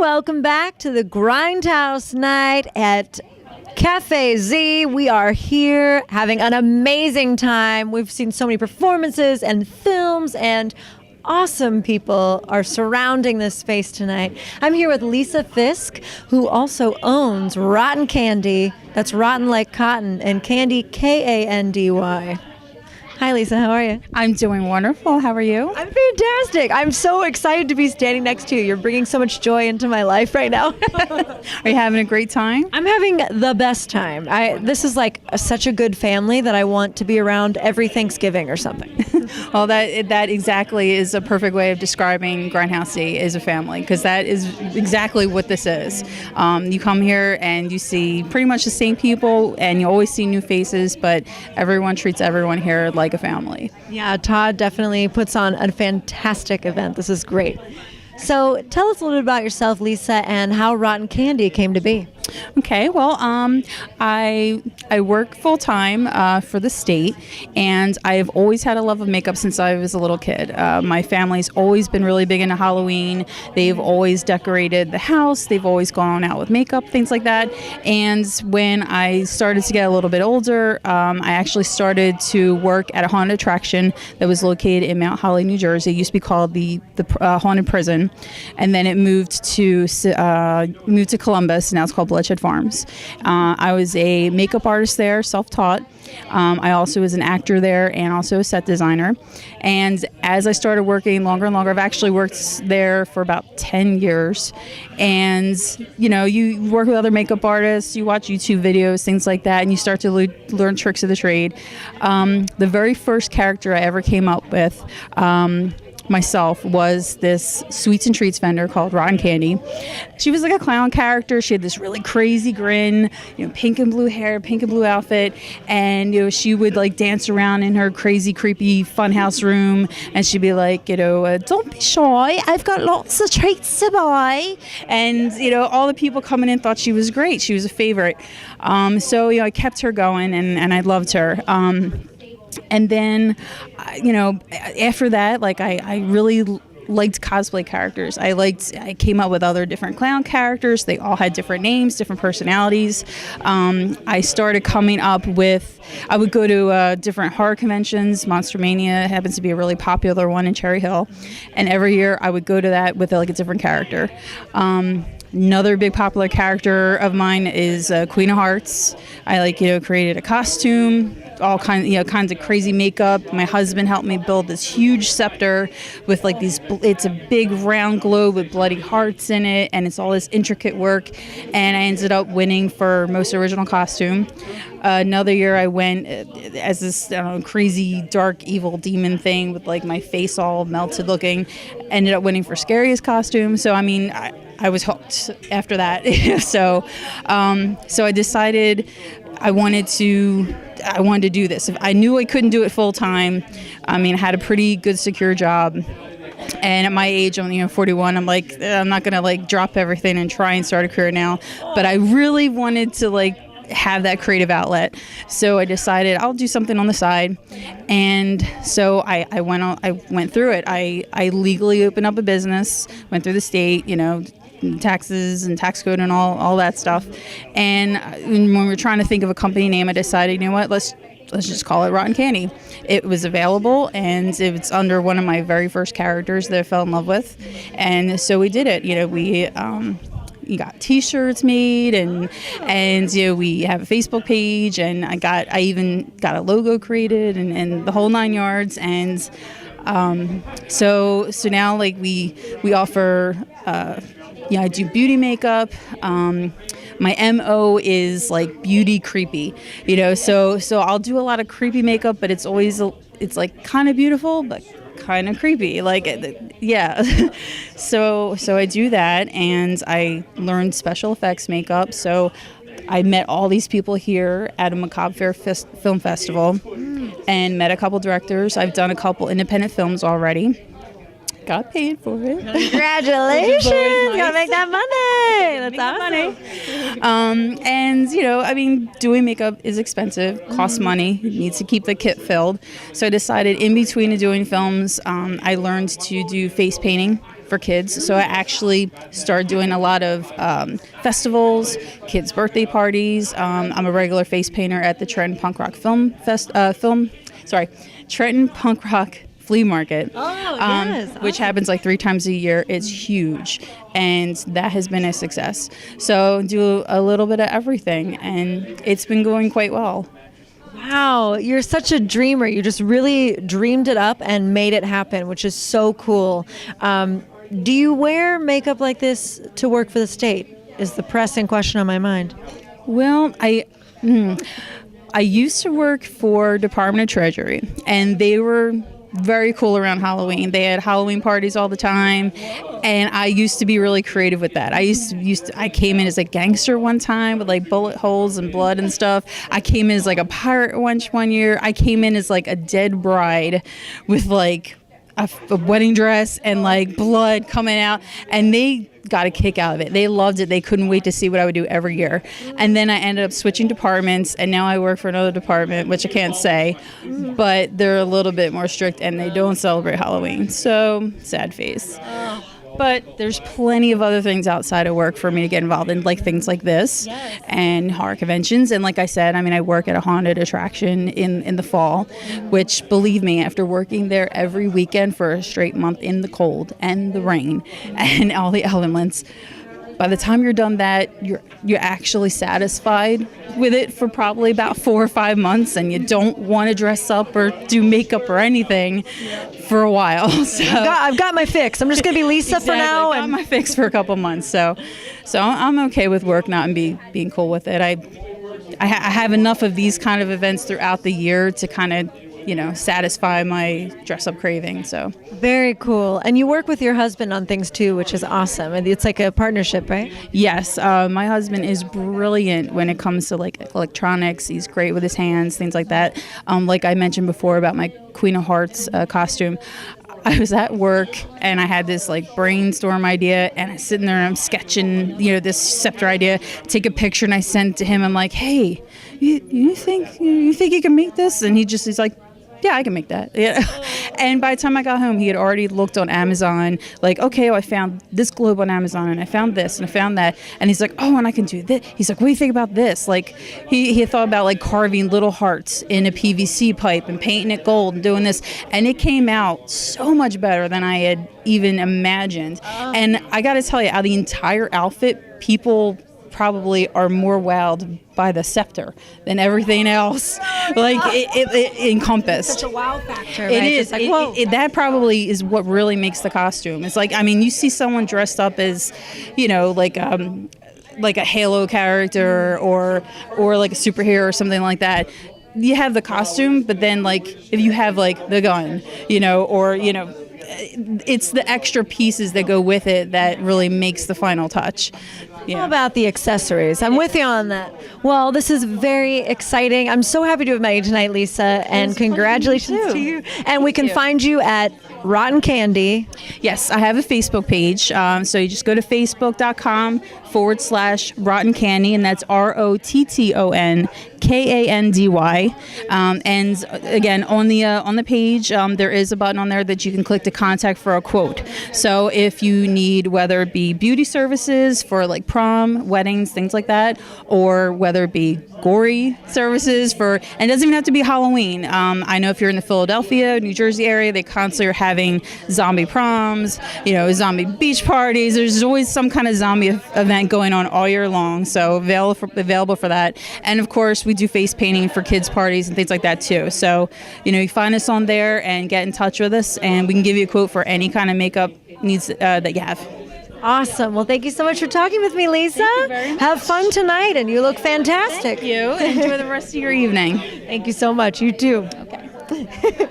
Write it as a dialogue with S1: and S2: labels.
S1: welcome back to the Grindhouse night at Cafe Z. We are here having an amazing time. We've seen so many performances and films, and awesome people are surrounding this space tonight. I'm here with Lisa Fisk, who also owns Rotton Kandy. That's Rotton like cotton, and Kandy, Kandy. Hi, Lisa. How are you?
S2: I'm doing wonderful. How are you?
S1: I'm fantastic. I'm so excited to be standing next to you. You're bringing so much joy into my life right now.
S2: Are you having a great time?
S1: I'm having the best time. This is like such a good family that I want to be around every Thanksgiving or something.
S2: Well, that exactly is a perfect way of describing Grindhouse as a family, because that is exactly what this is. You come here and you see pretty much the same people, and you always see new faces, but everyone treats everyone here like a family.
S1: Yeah, Todd definitely puts on a fantastic event. This is great. So tell us a little bit about yourself, Lisa, and how Rotton Kandy came to be.
S2: Okay, well, I work full time for the state, and I've always had a love of makeup since I was a little kid. My family's always been really big into Halloween. They've always decorated the house. They've always gone out with makeup, things like that. And when I started to get a little bit older, I actually started to work at a haunted attraction that was located in Mount Holly, New Jersey. It used to be called the Haunted Prison, and then it moved to Columbus. Now it's called Bloodshed Farms. I was a makeup artist there, self-taught. I also was an actor there and also a set designer. And as I started working longer and longer, I've actually worked there for about 10 years. And, you know, you work with other makeup artists, you watch YouTube videos, things like that, and you start to learn tricks of the trade. The very first character I ever came up with myself was this sweets and treats vendor called Rotton Kandy. She was like a clown character. She had this really crazy grin, pink and blue hair, pink and blue outfit, and she would like dance around in her crazy, creepy funhouse room, and she'd be like, don't be shy, I've got lots of treats to buy. And all the people coming in thought she was great. She was a favorite. So I kept her going, and I loved her. And then, after that, I really liked cosplay characters. I came up with other different clown characters. They all had different names, different personalities. I started coming up with, I would go to different horror conventions. Monster Mania happens to be a really popular one in Cherry Hill. And every year I would go to that with a different character. Another big popular character of mine is Queen of Hearts. I created a costume, all kinds of crazy makeup. My husband helped me build this huge scepter with it's a big round globe with bloody hearts in it, and it's all this intricate work. And I ended up winning for most original costume. Another year I went as this crazy dark evil demon thing with my face all melted looking. Ended up winning for scariest costume. So I was hooked after that. So I decided I wanted to do this. I knew I couldn't do it full time. I had a pretty good secure job. And at my age, I'm 41, I'm not going to drop everything and try and start a career now. But I really wanted to have that creative outlet. So I decided I'll do something on the side. And so I went through it. I legally opened up a business, went through the state, taxes and tax code and all that stuff. And when we were trying to think of a company name, I decided, let's just call it Rotton Kandy. It was available, and it's under one of my very first characters that I fell in love with. And so we did it. We got T-shirts made, and we have a Facebook page, and I even got a logo created, and the whole 9 yards. And so now we offer. I do beauty makeup. My MO is beauty creepy, so I'll do a lot of creepy makeup, but it's always kind of beautiful, but kind of creepy, yeah. So I do that, and I learned special effects makeup. So I met all these people here at a Macabre Fair Film Festival, and met a couple directors. I've done a couple independent films already. Got paid for it.
S1: Congratulations! Nice. Gotta make that money. That's awesome.
S2: And doing makeup is expensive, costs money, needs to keep the kit filled. So I decided in between doing films, I learned to do face painting for kids. So I actually started doing a lot of festivals, kids' birthday parties. I'm a regular face painter at the Trenton Punk Rock Trenton Punk Rock Flea Market, which happens like 3 times a year. It's huge, and that has been a success. So do a little bit of everything, and it's been going quite well.
S1: Wow, you're such a dreamer. You just really dreamed it up and made it happen, which is so cool. Do you wear makeup like this to work for the state? Is the pressing question on my mind.
S2: Well, I used to work for Department of Treasury, and they were very cool around Halloween. They had Halloween parties all the time, and I used to be really creative with that. I came in as a gangster one time with like bullet holes and blood and stuff. I came in as like a pirate one year. I came in as like a dead bride with like a wedding dress and like blood coming out, and they got a kick out of it. They loved it. They couldn't wait to see what I would do every year. And then I ended up switching departments, and now I work for another department, which I can't say, but they're a little bit more strict and they don't celebrate Halloween. So sad face. But there's plenty of other things outside of work for me to get involved in, like things like this and horror conventions. And like I said, I mean, I work at a haunted attraction in the fall, which, believe me, after working there every weekend for a straight month in the cold and the rain and all the elements, by the time you're done that, you're actually satisfied with it for probably about 4 or 5 months, and you don't want to dress up or do makeup or anything for a while. So
S1: I've got my fix. I'm just going to be Lisa for now.
S2: I got my fix for a couple months. So I'm okay with work not and being cool with it. I have enough of these kind of events throughout the year to kind of, satisfy my dress up craving. So
S1: very cool. And you work with your husband on things too, which is awesome. And it's like a partnership, right?
S2: Yes. My husband is brilliant when it comes to like electronics. He's great with his hands, things like that. Like I mentioned before about my Queen of Hearts costume. I was at work and I had this like brainstorm idea, and I'm sitting there and I'm sketching, this scepter idea, take a picture, and I sent it to him. I'm like, hey, you think you can make this? And he's like, yeah, I can make that. Yeah. And by the time I got home, he had already looked on Amazon, like, okay, I found this globe on Amazon, and I found this, and I found that. And he's like, oh, and I can do this. He's like, what do you think about this? Like, he had thought about like carving little hearts in a PVC pipe and painting it gold and doing this. And it came out so much better than I had even imagined. And I got to tell you, out of the entire outfit, people probably are more wowed by the scepter than everything else. Like it encompassed.
S1: Such a wow factor.
S2: It
S1: right?
S2: is.
S1: Like,
S2: that probably is what really makes the costume. It's like, I mean, you see someone dressed up as, like a Halo character or like a superhero or something like that. You have the costume, but then like if you have like the gun, it's the extra pieces that go with it that really makes the final touch. Yeah.
S1: How about the accessories? I'm with you on that. Well, this is very exciting. I'm so happy to have met you tonight, Lisa, and congratulations to you. And we can find you at Rotton Kandy.
S2: Yes, I have a Facebook page. So you just go to facebook.com/Rotton Kandy, and that's ROTTON KANDY. And again, on the page, there is a button on there that you can click to contact for a quote. So if you need, whether it be beauty services for like prom, weddings, things like that, or whether it be gory services and it doesn't even have to be Halloween. I know if you're in the Philadelphia, New Jersey area, they constantly are having zombie proms, zombie beach parties. There's always some kind of zombie event going on all year long. So available for that. And of course, we do face painting for kids parties and things like that too. So, you find us on there and get in touch with us, and we can give you a quote for any kind of makeup needs that you have.
S1: Awesome. Well, thank you so much for talking with me, Lisa.
S2: Thank you very much.
S1: Have fun tonight, and you look fantastic.
S2: Thank you. Enjoy the rest of your evening.
S1: Thank you so much. You too.
S2: Okay.